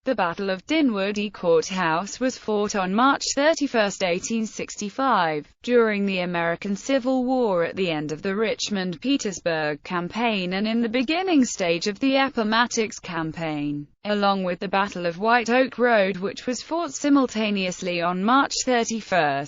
The Battle of Dinwiddie Courthouse was fought on March 31, 1865, during the American Civil War at the end of the Richmond-Petersburg campaign and in the beginning stage of the Appomattox campaign, along with the Battle of White Oak Road, which was fought simultaneously on March 31.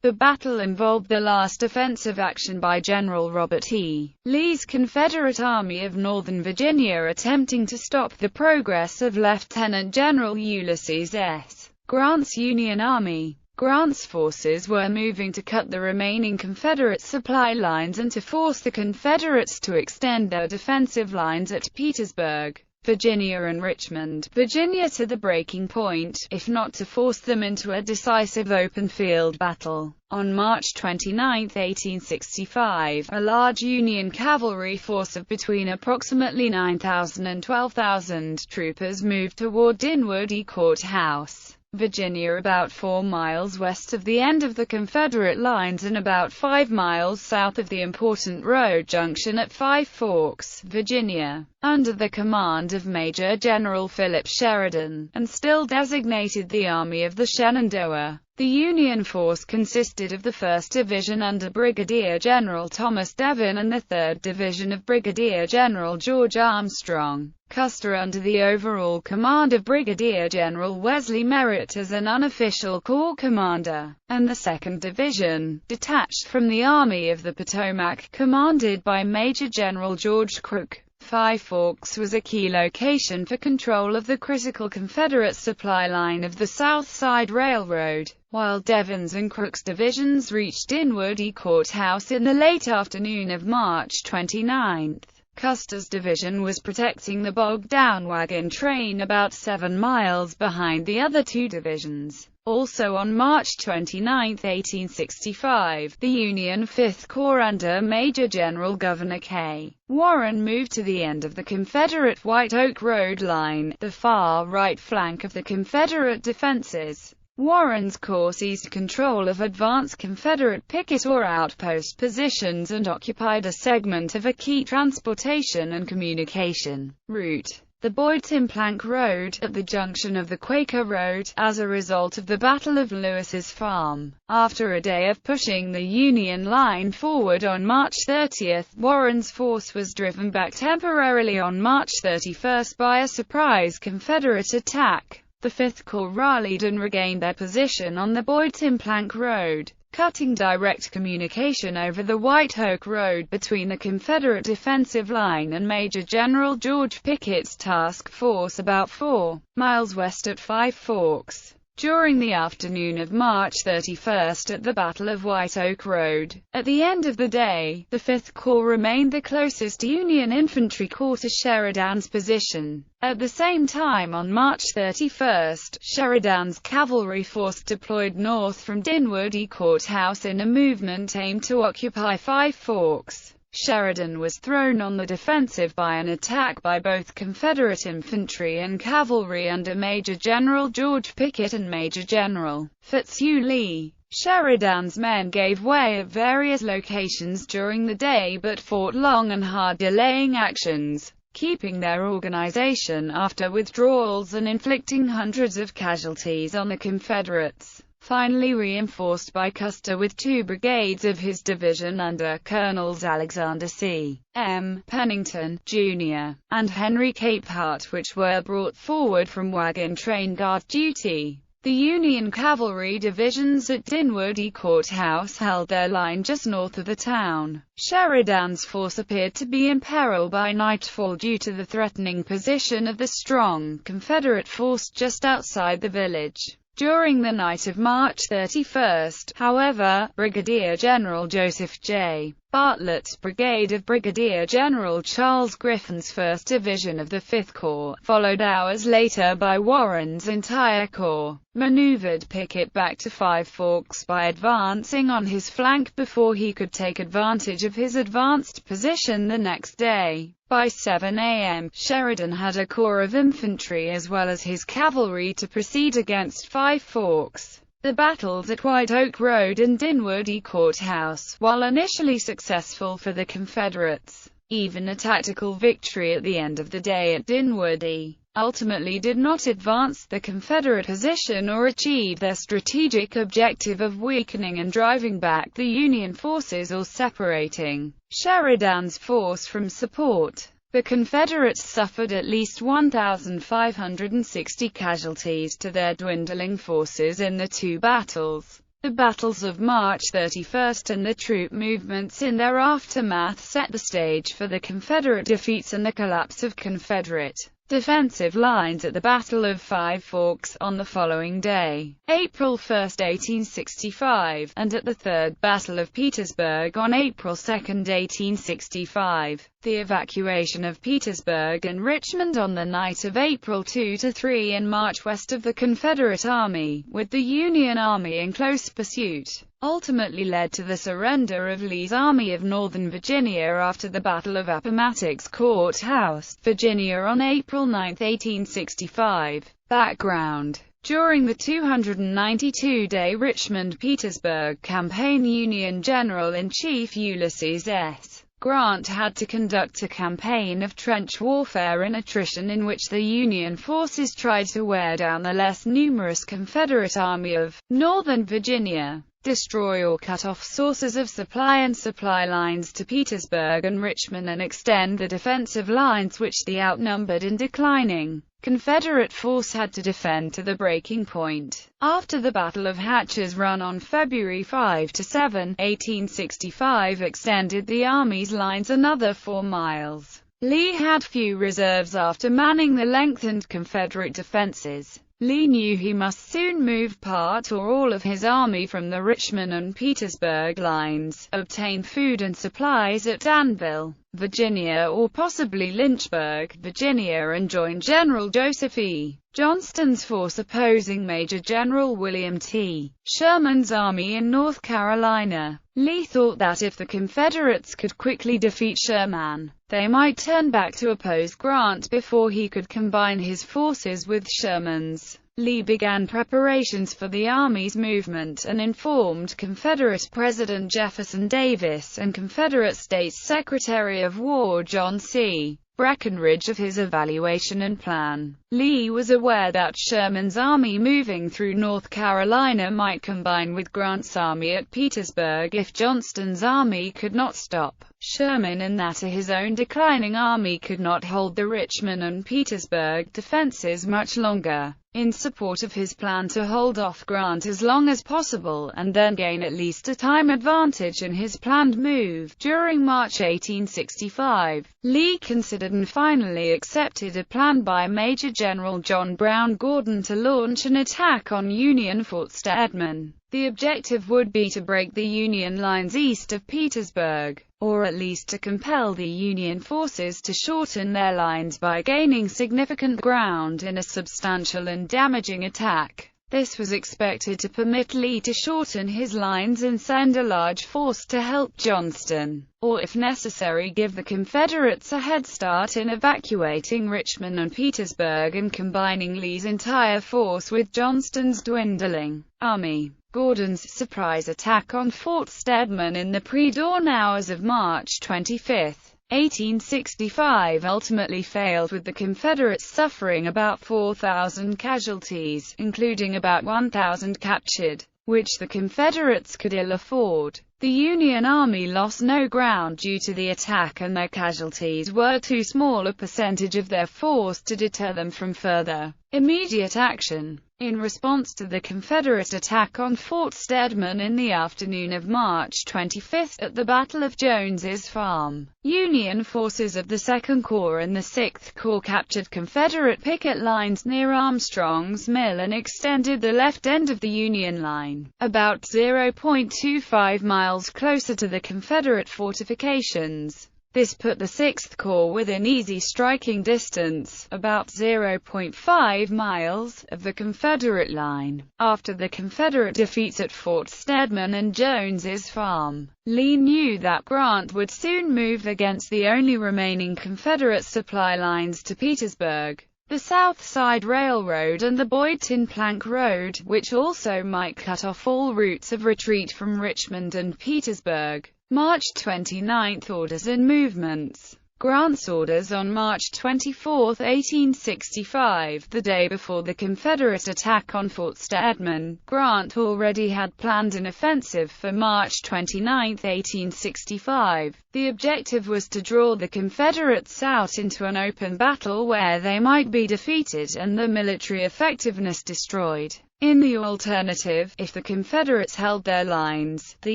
The battle involved the last offensive action by General Robert E. Lee's Confederate Army of Northern Virginia attempting to stop the progress of Lieutenant General Ulysses S. Grant's Union Army. Grant's forces were moving to cut the remaining Confederate supply lines and to force the Confederates to extend their defensive lines at Petersburg, Virginia and Richmond, Virginia to the breaking point, if not to force them into a decisive open-field battle. On March 29, 1865, a large Union cavalry force of between approximately 9,000 and 12,000 troopers moved toward Dinwiddie Courthouse, Virginia, about 4 miles west of the end of the Confederate lines and about 5 miles south of the important road junction at Five Forks, Virginia, under the command of Major General Philip Sheridan, and still designated the Army of the Shenandoah. The Union force consisted of the 1st Division under Brigadier General Thomas Devin and the 3rd Division of Brigadier General George Armstrong Custer under the overall command of Brigadier General Wesley Merritt as an unofficial corps commander, and the 2nd Division, detached from the Army of the Potomac, commanded by Major General George Crook. Five Forks was a key location for control of the critical Confederate supply line of the South Side Railroad. While Devin's and Crook's divisions reached Dinwiddie Courthouse in the late afternoon of March 29, Custer's division was protecting the bogged-down wagon train about 7 miles behind the other two divisions. Also on March 29, 1865, the Union 5th Corps under Major General Governor K. Warren moved to the end of the Confederate White Oak Road line, the far right flank of the Confederate defenses. Warren's corps seized control of advanced Confederate picket or outpost positions and occupied a segment of a key transportation and communication route, the Boyd-Plank Road, at the junction of the Quaker Road, as a result of the Battle of Lewis's Farm. After a day of pushing the Union line forward on March 30, Warren's force was driven back temporarily on March 31 by a surprise Confederate attack. The 5th Corps rallied and regained their position on the Boyd-Plank Road, cutting direct communication over the White Oak Road between the Confederate defensive line and Major General George Pickett's task force about 4 miles west at Five Forks. During the afternoon of March 31 at the Battle of White Oak Road, at the end of the day, the 5th Corps remained the closest Union infantry corps to Sheridan's position. At the same time on March 31, Sheridan's cavalry force deployed north from Dinwiddie Courthouse in a movement aimed to occupy Five Forks. Sheridan was thrown on the defensive by an attack by both Confederate infantry and cavalry under Major General George Pickett and Major General Fitzhugh Lee. Sheridan's men gave way at various locations during the day but fought long and hard, delaying actions, keeping their organization after withdrawals and inflicting hundreds of casualties on the Confederates. Finally reinforced by Custer with 2 brigades of his division under Colonels Alexander C. M. Pennington, Jr., and Henry Capehart, which were brought forward from wagon train guard duty. The Union cavalry divisions at Dinwiddie Courthouse held their line just north of the town. Sheridan's force appeared to be in peril by nightfall due to the threatening position of the strong Confederate force just outside the village. During the night of March 31, however, Brigadier General Joseph J. Bartlett's brigade of Brigadier General Charles Griffin's 1st Division of the 5th Corps, followed hours later by Warren's entire corps, maneuvered Pickett back to Five Forks by advancing on his flank before he could take advantage of his advanced position the next day. By 7 a.m., Sheridan had a corps of infantry as well as his cavalry to proceed against Five Forks. The battles at White Oak Road and Dinwiddie Courthouse, while initially successful for the Confederates, even a tactical victory at the end of the day at Dinwiddie, ultimately did not advance the Confederate position or achieve their strategic objective of weakening and driving back the Union forces or separating Sheridan's force from support. The Confederates suffered at least 1,560 casualties to their dwindling forces in the two battles. The battles of March 31 and the troop movements in their aftermath set the stage for the Confederate defeats and the collapse of Confederate defensive lines at the Battle of Five Forks on the following day, April 1, 1865, and at the Third Battle of Petersburg on April 2, 1865. The evacuation of Petersburg and Richmond on the night of April 2–3 in March west of the Confederate Army, with the Union Army in close pursuit, ultimately led to the surrender of Lee's Army of Northern Virginia after the Battle of Appomattox Courthouse, Virginia on April 9, 1865. Background: during the 292-day Richmond-Petersburg campaign, Union General-in-Chief Ulysses S. Grant had to conduct a campaign of trench warfare and attrition in which the Union forces tried to wear down the less numerous Confederate Army of Northern Virginia, destroy or cut off sources of supply and supply lines to Petersburg and Richmond, and extend the defensive lines which the outnumbered and declining Confederate force had to defend to the breaking point. After the Battle of Hatcher's Run on February 5–7, 1865 extended the Army's lines another 4 miles. Lee had few reserves after manning the lengthened Confederate defenses. Lee knew he must soon move part or all of his army from the Richmond and Petersburg lines, obtain food and supplies at Danville, Virginia, or possibly Lynchburg, Virginia, and join General Joseph E. Johnston's force opposing Major General William T. Sherman's army in North Carolina. Lee thought that if the Confederates could quickly defeat Sherman, they might turn back to oppose Grant before he could combine his forces with Sherman's. Lee began preparations for the Army's movement and informed Confederate President Jefferson Davis and Confederate States Secretary of War John C. Breckinridge of his evaluation and plan. Lee was aware that Sherman's army moving through North Carolina might combine with Grant's army at Petersburg if Johnston's army could not stop Sherman, and that his own declining army could not hold the Richmond and Petersburg defenses much longer. In support of his plan to hold off Grant as long as possible, and then gain at least a time advantage in his planned move, during March 1865, Lee considered and finally accepted a plan by Major General John Brown Gordon to launch an attack on Union Fort Stedman. The objective would be to break the Union lines east of Petersburg, or at least to compel the Union forces to shorten their lines by gaining significant ground in a substantial and damaging attack. This was expected to permit Lee to shorten his lines and send a large force to help Johnston, or if necessary give the Confederates a head start in evacuating Richmond and Petersburg and combining Lee's entire force with Johnston's dwindling army. Gordon's surprise attack on Fort Stedman in the pre-dawn hours of March 25, 1865 ultimately failed, with the Confederates suffering about 4,000 casualties, including about 1,000 captured, which the Confederates could ill afford. The Union Army lost no ground due to the attack, and their casualties were too small a percentage of their force to deter them from further immediate action. In response to the Confederate attack on Fort Stedman in the afternoon of March 25 at the Battle of Jones's Farm, Union forces of the 2nd Corps and the 6th Corps captured Confederate picket lines near Armstrong's Mill and extended the left end of the Union line, about 0.25 miles closer to the Confederate fortifications. This put the 6th Corps within easy striking distance, about 0.5 miles, of the Confederate line. After the Confederate defeats at Fort Stedman and Jones's Farm, Lee knew that Grant would soon move against the only remaining Confederate supply lines to Petersburg, the South Side Railroad and the Boydton Plank Road, which also might cut off all routes of retreat from Richmond and Petersburg. March 29 orders and movements. Grant's orders on March 24, 1865, the day before the Confederate attack on Fort Stedman. Grant already had planned an offensive for March 29, 1865. The objective was to draw the Confederates out into an open battle where they might be defeated and their military effectiveness destroyed. In the alternative, if the Confederates held their lines, the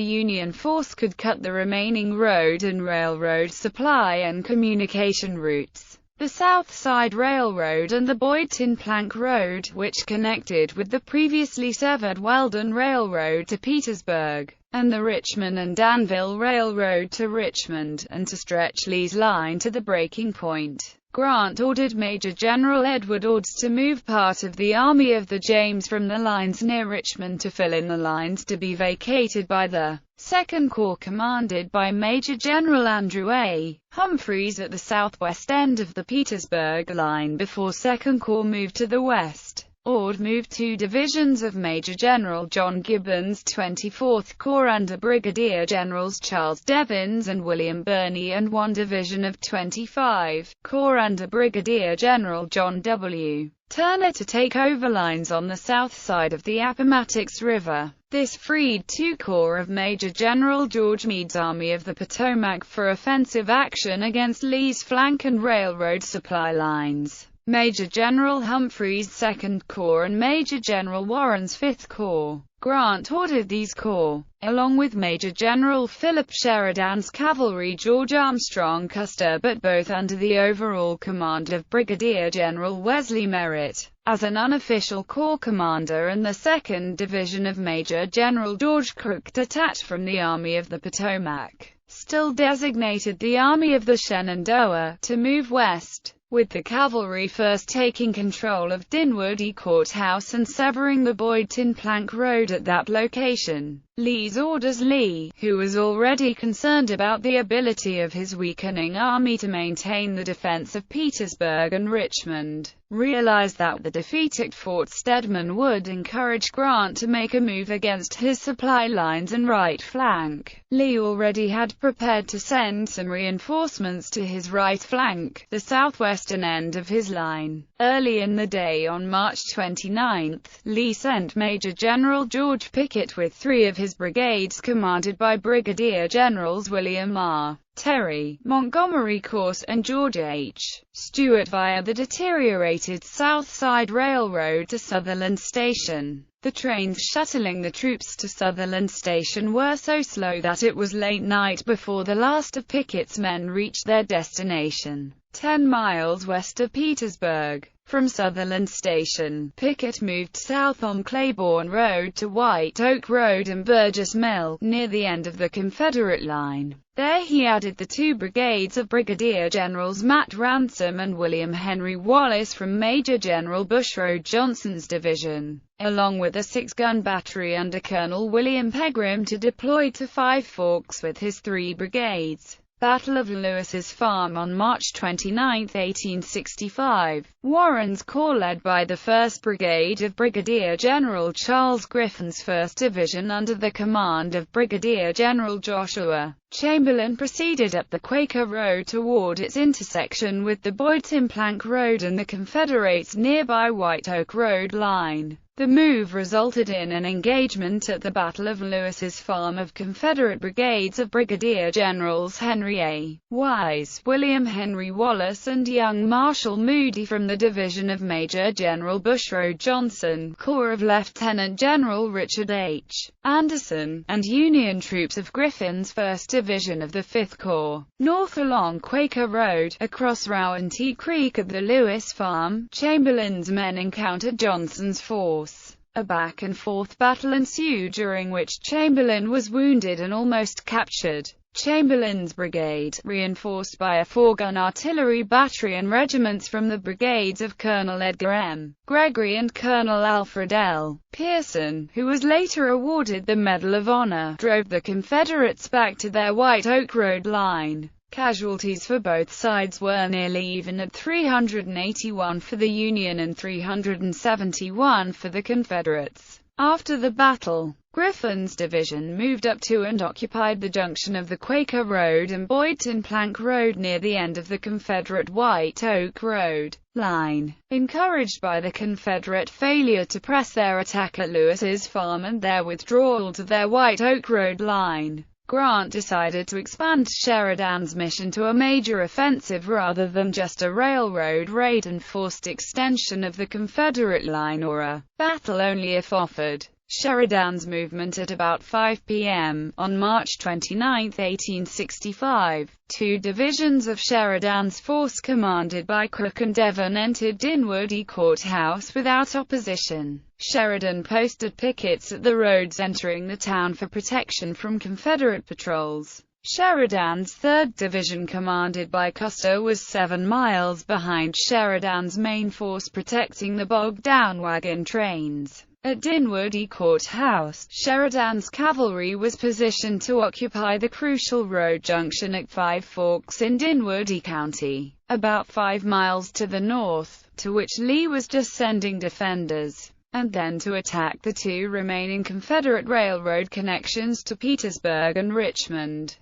Union force could cut the remaining road and railroad supply and communication routes. The South Side Railroad and the Boyd Tin Plank Road, which connected with the previously severed Weldon Railroad to Petersburg, and the Richmond and Danville Railroad to Richmond, and to stretch Lee's line to the breaking point. Grant ordered Major General Edward Ord's to move part of the Army of the James from the lines near Richmond to fill in the lines to be vacated by the Second Corps commanded by Major General Andrew A. Humphreys at the southwest end of the Petersburg line before Second Corps moved to the west. Ord moved two divisions of Major General John Gibbon's 24th Corps under Brigadier Generals Charles Devens and William Birney and one division of 25 Corps under Brigadier General John W. Turner to take over lines on the south side of the Appomattox River. This freed two corps of Major General George Meade's Army of the Potomac for offensive action against Lee's flank and railroad supply lines. Major General Humphreys' 2nd Corps and Major General Warren's 5th Corps. Grant ordered these corps, along with Major General Philip Sheridan's cavalry George Armstrong Custer, but both under the overall command of Brigadier General Wesley Merritt, as an unofficial corps commander, and the 2nd Division of Major General George Crook, detached from the Army of the Potomac, still designated the Army of the Shenandoah, to move west, with the cavalry first taking control of Dinwiddie Courthouse and severing the Boyd Tin Plank Road at that location. Lee's orders. Lee, who was already concerned about the ability of his weakening army to maintain the defense of Petersburg and Richmond, realized that the defeat at Fort Stedman would encourage Grant to make a move against his supply lines and right flank. Lee already had prepared to send some reinforcements to his right flank, the southwestern end of his line. Early in the day on March 29, Lee sent Major General George Pickett with three of his brigades commanded by Brigadier Generals William R. Terry, Montgomery Course, and George H. Stewart via the deteriorated South Side Railroad to Sutherland Station. The trains shuttling the troops to Sutherland Station were so slow that it was late night before the last of Pickett's men reached their destination, 10 miles west of Petersburg. From Sutherland Station, Pickett moved south on Claiborne Road to White Oak Road and Burgess Mill, near the end of the Confederate line. There he added the two brigades of Brigadier Generals Matt Ransom and William Henry Wallace from Major General Bushrod Johnson's division, along with a 6-gun battery under Colonel William Pegram to deploy to Five Forks with his three brigades. Battle of Lewis's Farm on March 29, 1865. Warren's Corps, led by the 1st Brigade of Brigadier General Charles Griffin's 1st Division under the command of Brigadier General Joshua Chamberlain, proceeded up the Quaker Road toward its intersection with the Boyd Tin Plank Road and the Confederates' nearby White Oak Road line. The move resulted in an engagement at the Battle of Lewis's Farm of Confederate brigades of Brigadier Generals Henry A. Wise, William Henry Wallace, and young Marshal Moody from the division of Major General Bushrod Johnson, Corps of Lieutenant General Richard H. Anderson, and Union troops of Griffin's 1st Division of the 5th Corps. North along Quaker Road, across Rowantee Creek at the Lewis Farm, Chamberlain's men encountered Johnson's force. A back-and-forth battle ensued, during which Chamberlain was wounded and almost captured. Chamberlain's brigade, reinforced by a 4-gun artillery battery and regiments from the brigades of Colonel Edgar M. Gregory and Colonel Alfred L. Pearson, who was later awarded the Medal of Honor, drove the Confederates back to their White Oak Road line. Casualties for both sides were nearly even at 381 for the Union and 371 for the Confederates. After the battle, Griffin's division moved up to and occupied the junction of the Quaker Road and Boydton Plank Road near the end of the Confederate White Oak Road line. Encouraged by the Confederate failure to press their attack at Lewis's Farm and their withdrawal to their White Oak Road line, Grant decided to expand Sheridan's mission to a major offensive rather than just a railroad raid and forced extension of the Confederate line or a battle only if offered. Sheridan's movement at about 5 p.m. on March 29, 1865. Two divisions of Sheridan's force commanded by Crook and Devon entered Dinwiddie Courthouse without opposition. Sheridan posted pickets at the roads entering the town for protection from Confederate patrols. Sheridan's 3rd Division, commanded by Custer, was 7 miles behind Sheridan's main force, protecting the bogged-down wagon trains. At Dinwiddie Courthouse, Sheridan's cavalry was positioned to occupy the crucial road junction at Five Forks in Dinwiddie County, about 5 miles to the north, to which Lee was just sending defenders, and then to attack the two remaining Confederate railroad connections to Petersburg and Richmond.